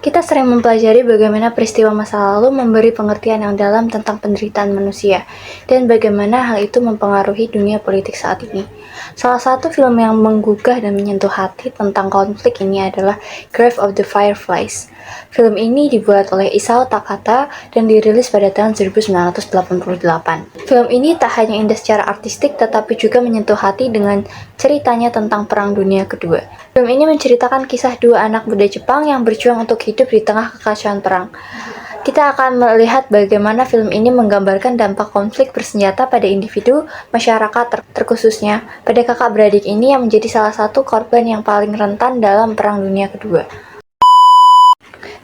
Kita sering mempelajari bagaimana peristiwa masa lalu memberi pengertian yang dalam tentang penderitaan manusia, dan bagaimana hal itu mempengaruhi dunia politik saat ini. Salah satu film yang menggugah dan menyentuh hati tentang konflik ini adalah Grave of the Fireflies. Film ini dibuat oleh Isao Takahata dan dirilis pada tahun 1988. Film ini tak hanya indah secara artistik, tetapi juga menyentuh hati dengan ceritanya tentang Perang Dunia Kedua. Film ini menceritakan kisah dua anak muda Jepang yang berjuang untuk hidup di tengah kekacauan perang. Kita akan melihat bagaimana film ini menggambarkan dampak konflik bersenjata pada individu, masyarakat, terkhususnya pada kakak beradik ini yang menjadi salah satu korban yang paling rentan dalam Perang Dunia Kedua.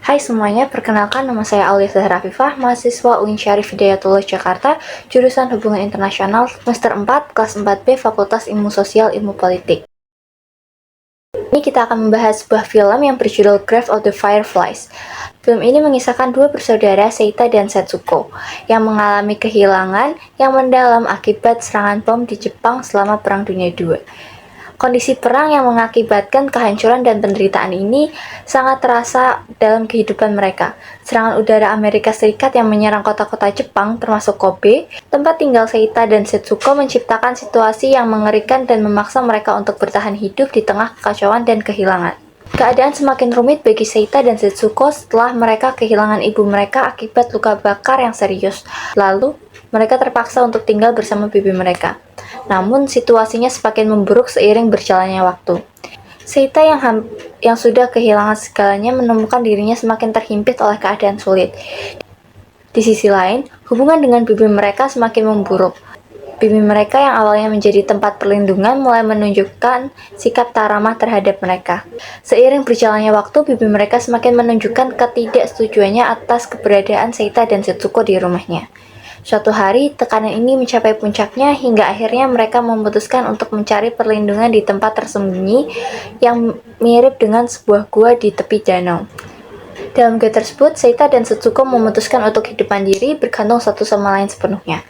Hai semuanya, perkenalkan nama saya Aulia Zahra Afifah, mahasiswa UIN Syarif Hidayatullah Jakarta, jurusan Hubungan Internasional, semester 4, kelas 4B, Fakultas Ilmu Sosial Ilmu Politik. Ini kita akan membahas sebuah film yang berjudul Grave of the Fireflies. Film ini mengisahkan dua bersaudara, Seita dan Setsuko, yang mengalami kehilangan yang mendalam akibat serangan bom di Jepang selama Perang Dunia II. Kondisi perang yang mengakibatkan kehancuran dan penderitaan ini sangat terasa dalam kehidupan mereka. Serangan udara Amerika Serikat yang menyerang kota-kota Jepang, termasuk Kobe, tempat tinggal Seita dan Setsuko, menciptakan situasi yang mengerikan dan memaksa mereka untuk bertahan hidup di tengah kekacauan dan kehilangan. Keadaan semakin rumit bagi Seita dan Setsuko setelah mereka kehilangan ibu mereka akibat luka bakar yang serius. Lalu, mereka terpaksa untuk tinggal bersama bibi mereka. Namun, situasinya semakin memburuk seiring berjalannya waktu. Seita yang sudah kehilangan segalanya menemukan dirinya semakin terhimpit oleh keadaan sulit. Di sisi lain, hubungan dengan bibi mereka semakin memburuk. Bibi mereka yang awalnya menjadi tempat perlindungan mulai menunjukkan sikap tak ramah terhadap mereka. Seiring berjalannya waktu, bibi mereka semakin menunjukkan ketidaksetujuannya atas keberadaan Seita dan Setsuko di rumahnya. Suatu hari, tekanan ini mencapai puncaknya hingga akhirnya mereka memutuskan untuk mencari perlindungan di tempat tersembunyi yang mirip dengan sebuah gua di tepi danau. Dalam gua tersebut, Seita dan Setsuko memutuskan untuk hidup mandiri, bergantung satu sama lain sepenuhnya.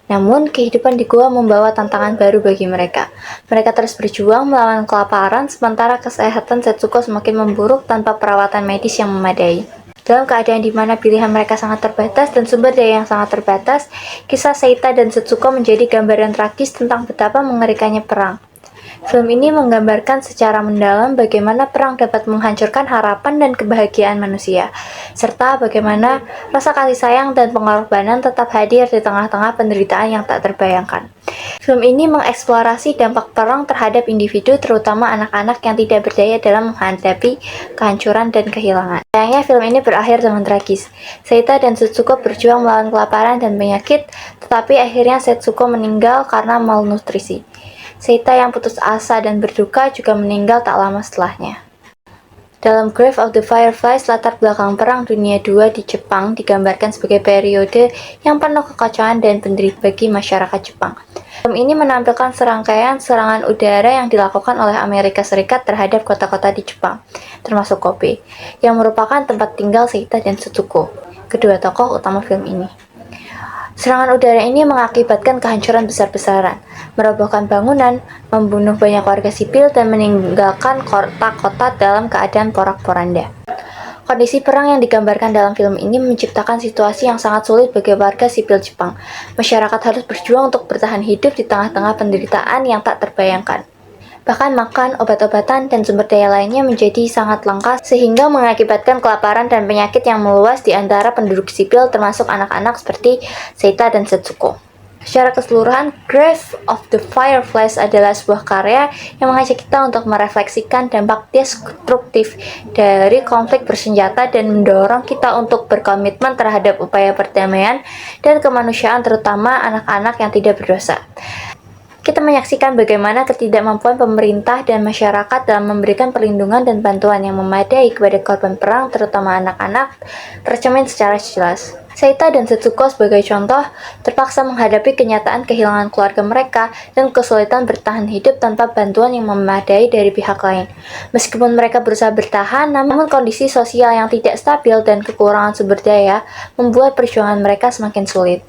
Namun, kehidupan di gua membawa tantangan baru bagi mereka. Mereka terus berjuang melawan kelaparan, sementara kesehatan Setsuko semakin memburuk tanpa perawatan medis yang memadai. Dalam keadaan di mana pilihan mereka sangat terbatas dan sumber daya yang sangat terbatas, kisah Seita dan Setsuko menjadi gambaran tragis tentang betapa mengerikannya perang. Film ini menggambarkan secara mendalam bagaimana perang dapat menghancurkan harapan dan kebahagiaan manusia, serta bagaimana rasa kasih sayang dan pengorbanan tetap hadir di tengah-tengah penderitaan yang tak terbayangkan. Film ini mengeksplorasi dampak perang terhadap individu, terutama anak-anak yang tidak berdaya dalam menghadapi kehancuran dan kehilangan. Sayangnya film ini berakhir dengan tragis. Seita dan Setsuko berjuang melawan kelaparan dan penyakit, tetapi akhirnya Setsuko meninggal karena malnutrisi. Seita yang putus asa dan berduka juga meninggal tak lama setelahnya. Dalam Grave of the Fireflies, latar belakang Perang Dunia II di Jepang digambarkan sebagai periode yang penuh kekacauan dan penderitaan bagi masyarakat Jepang. Film ini menampilkan serangkaian serangan udara yang dilakukan oleh Amerika Serikat terhadap kota-kota di Jepang, termasuk Kobe, yang merupakan tempat tinggal Seita dan Setsuko, kedua tokoh utama film ini. Serangan udara ini mengakibatkan kehancuran besar-besaran, merobohkan bangunan, membunuh banyak warga sipil, dan meninggalkan kota-kota dalam keadaan porak-poranda. Kondisi perang yang digambarkan dalam film ini menciptakan situasi yang sangat sulit bagi warga sipil Jepang. Masyarakat harus berjuang untuk bertahan hidup di tengah-tengah penderitaan yang tak terbayangkan. Bahkan makan, obat-obatan, dan sumber daya lainnya menjadi sangat langka sehingga mengakibatkan kelaparan dan penyakit yang meluas di antara penduduk sipil termasuk anak-anak seperti Seita dan Setsuko. Secara keseluruhan, Grave of the Fireflies adalah sebuah karya yang mengajak kita untuk merefleksikan dampak destruktif dari konflik bersenjata dan mendorong kita untuk berkomitmen terhadap upaya perdamaian dan kemanusiaan, terutama anak-anak yang tidak berdosa. Kita menyaksikan bagaimana ketidakmampuan pemerintah dan masyarakat dalam memberikan perlindungan dan bantuan yang memadai kepada korban perang, terutama anak-anak, tercermin secara jelas. Seita dan Setsuko sebagai contoh, terpaksa menghadapi kenyataan kehilangan keluarga mereka dan kesulitan bertahan hidup tanpa bantuan yang memadai dari pihak lain. Meskipun mereka berusaha bertahan, namun kondisi sosial yang tidak stabil dan kekurangan sumber daya membuat perjuangan mereka semakin sulit.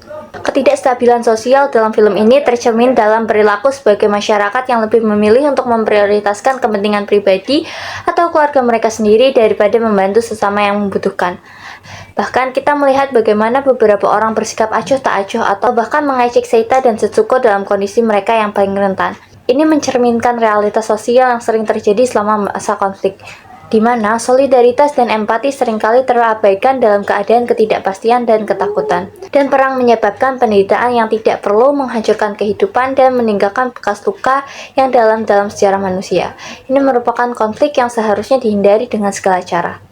Ketidakstabilan sosial dalam film ini tercermin dalam perilaku sebagai masyarakat yang lebih memilih untuk memprioritaskan kepentingan pribadi atau keluarga mereka sendiri daripada membantu sesama yang membutuhkan. Bahkan kita melihat bagaimana beberapa orang bersikap acuh tak acuh atau bahkan mengejek Seita dan Setsuko dalam kondisi mereka yang paling rentan. Ini mencerminkan realitas sosial yang sering terjadi selama masa konflik, di mana solidaritas dan empati seringkali terabaikan dalam keadaan ketidakpastian dan ketakutan. Dan perang menyebabkan penderitaan yang tidak perlu menghancurkan kehidupan dan meninggalkan bekas luka yang dalam sejarah manusia. Ini merupakan konflik yang seharusnya dihindari dengan segala cara.